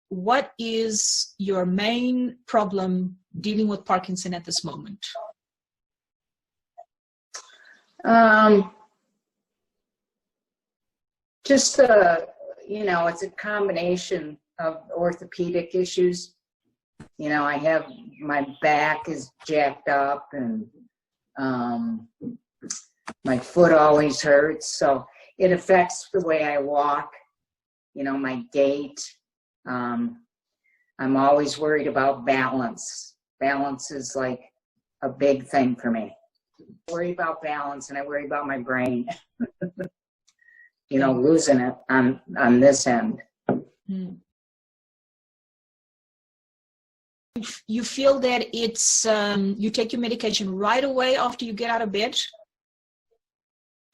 what is your main problem dealing with Parkinson at this moment? Just it's a combination of orthopedic issues. I have, my back is jacked up, and my foot always hurts, so it affects the way I walk, my gait. I'm always worried about balance. Balance is like a big thing for me. I worry about balance, and I worry about my brain. Losing it on this end. You feel that it's, you take your medication right away after you get out of bed,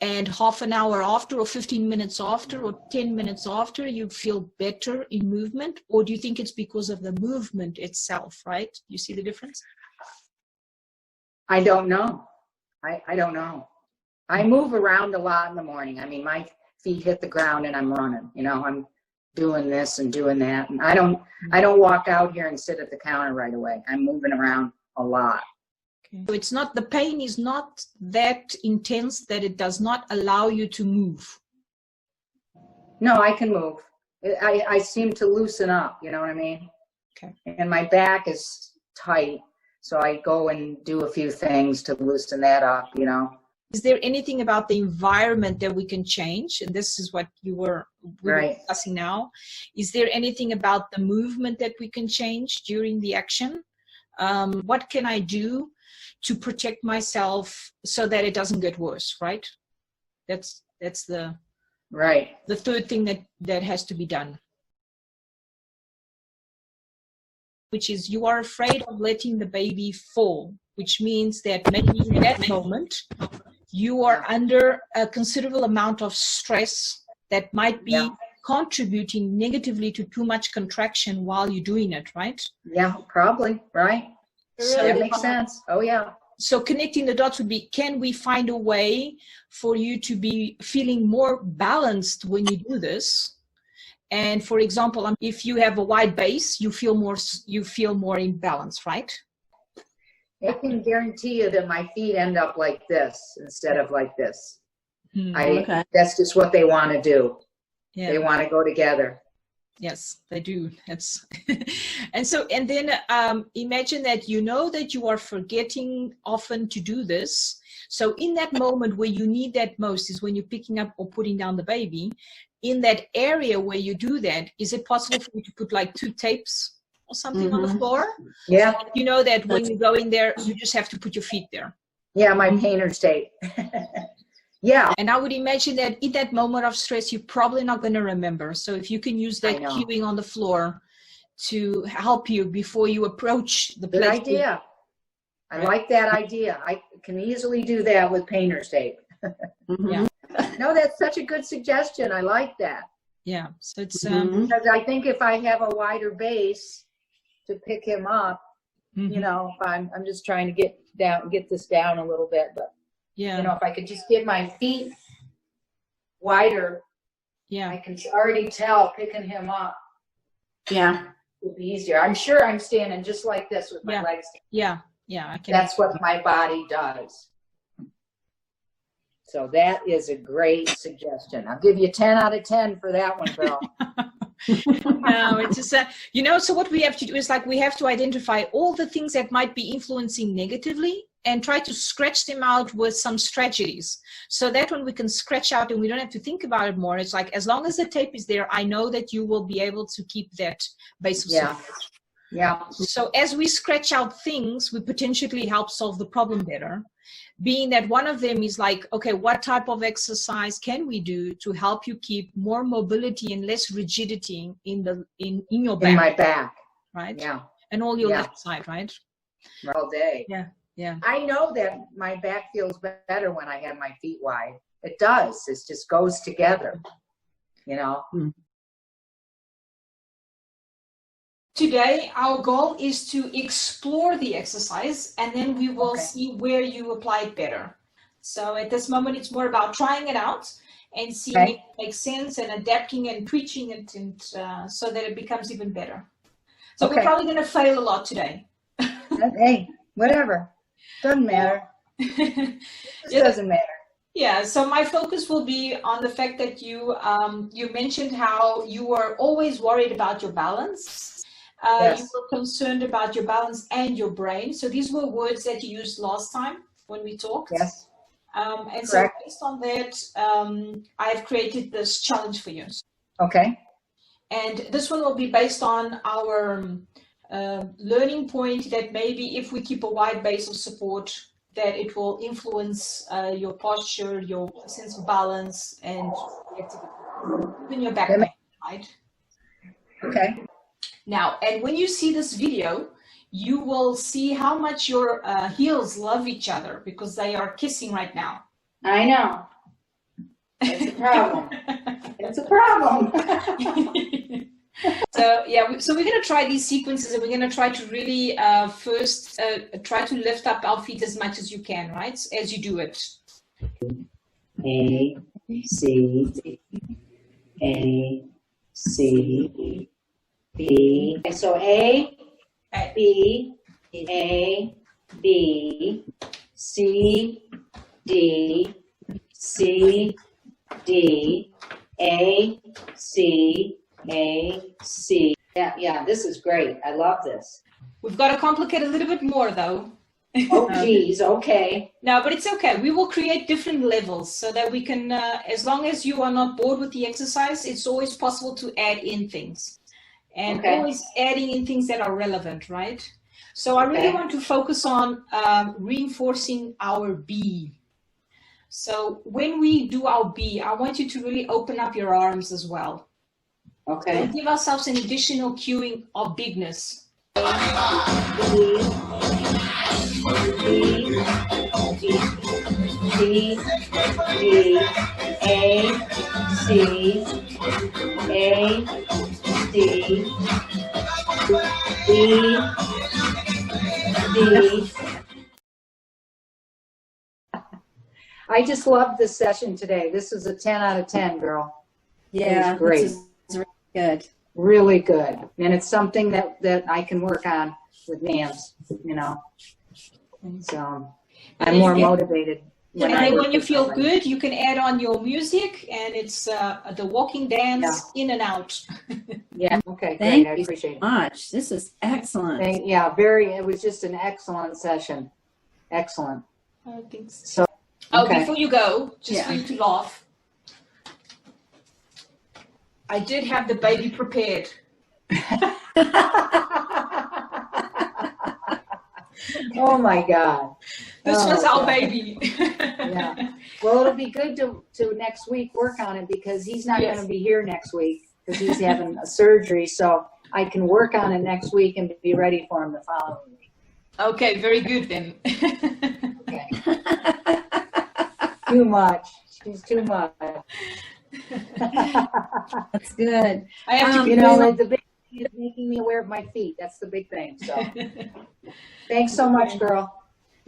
and half an hour after, or 15 minutes after, or 10 minutes after, you feel better in movement? Or do you think it's because of the movement itself, right? You see the difference? I don't know. I don't know. I move around a lot in the morning. I mean, my feet hit the ground and I'm running. I'm doing this and doing that, and I don't walk out here and sit at the counter right away. I'm moving around a lot. Okay. So it's not, the pain is not that intense that it does not allow you to move. No, I can move. I seem to loosen up, you know what I mean? Okay. And my back is tight, so I go and do a few things to loosen that up, Is there anything about the environment that we can change? And this is what we were discussing now. Is there anything about the movement that we can change during the action? What can I do to protect myself so that it doesn't get worse, right? That's the third thing that has to be done. Which is, you are afraid of letting the baby fall, which means that maybe in that moment, you are under a considerable amount of stress that might be contributing negatively to too much contraction while you're doing it, right? Yeah, probably, right? So that makes sense. Oh, yeah. So connecting the dots would be, can we find a way for you to be feeling more balanced when you do this? And for example, if you have a wide base, you feel more in balance, right? I can guarantee you that my feet end up like this instead of like this. That's just what they want to do. Yeah. They want to go together. Yes, they do. That's and then imagine that that you are forgetting often to do this. So in that moment where you need that most is when you're picking up or putting down the baby. In that area where you do that, is it possible for you to put like 2 tapes or something on the floor? Yeah. So that when you go in there, you just have to put your feet there. Yeah, my painter's tape. Yeah. And I would imagine that in that moment of stress, you're probably not going to remember. So if you can use that cueing on the floor to help you before you approach the place. Good idea. I like that idea. I can easily do that with painter's tape. Yeah. No, that's such a good suggestion. I like that. Yeah. So it's because I think if I have a wider base to pick him up, if I'm just trying to get this down a little bit, but if I could just get my feet wider, I can already tell picking him up. Yeah. Would be easier. I'm sure I'm standing just like this with my legs. Yeah. I can. That's what my body does. So that is a great suggestion. I'll give you 10 out of 10 for that one, girl. No, it's just, so what we have to do is we have to identify all the things that might be influencing negatively and try to scratch them out with some strategies. So that when we can scratch out and we don't have to think about it more, it's as long as the tape is there, I know that you will be able to keep that base of support. Yeah. So as we scratch out things, we potentially help solve the problem better. Being that one of them is okay, what type of exercise can we do to help you keep more mobility and less rigidity in your back? In my back. Right? Yeah. And all your left side, right? All day. Yeah. I know that my back feels better when I have my feet wide. It does. It just goes together, Today, our goal is to explore the exercise, and then we will see where you apply it better. So at this moment, it's more about trying it out. and seeing if it makes sense and adapting and preaching it, and so that it becomes even better. So we're probably going to fail a lot today. Hey, whatever. Doesn't matter. It doesn't matter. Yeah, so my focus will be on the fact that you mentioned how you were always worried about your balance. Yes. You were concerned about your balance and your brain. So these were words that you used last time when we talked. Yes. And Correct. so based on that, I've created this challenge for you. Okay. And this one will be based on our learning point that maybe if we keep a wide base of support, that it will influence your posture, your sense of balance, and even your back pain, right? Okay. Now, and when you see this video, you will see how much your heels love each other because they are kissing right now. I know. It's a problem. It's a problem. So yeah, so we're going to try these sequences, and we're going to try to really first try to lift up our feet as much as you can, right? As you do it. A, C, A, C, B. Okay, so A, B, A, B, C, D, C, D, A, C, A, C. Yeah, this is great. I love this. We've got to complicate a little bit more, though. Oh, geez, okay. No, but it's okay. We will create different levels so that we can, as long as you are not bored with the exercise, it's always possible to add in things. And always adding in things that are relevant, right? So I really want to focus on reinforcing our B. So when we do our B, I want you to really open up your arms as well. Okay. We'll give ourselves an additional cueing of bigness. B, D, D, A, C, A, D, D, D. I just loved this session today. This was a 10 out of 10, girl. Yeah, it was great. This is really good. Really good. And it's something that I can work on with Nance, you know. So I'm more motivated. When you feel good, you can add on your music, and it's the walking dance in and out. Yeah, okay, Thank great. I appreciate you it. so much. This is excellent. It was just an excellent session. Excellent. I think so. So, okay. Before you go, just for you to laugh, I did have the baby prepared. Oh my God. This was our baby. Yeah. Well, it'll be good to next week work on it because he's not going to be here next week because he's having a surgery. So I can work on it next week and be ready for him the following week. Okay, very good then. Okay. Too much. She's too much. That's good. I have to, the big thing is making me aware of my feet. That's the big thing. So, thanks so much, girl.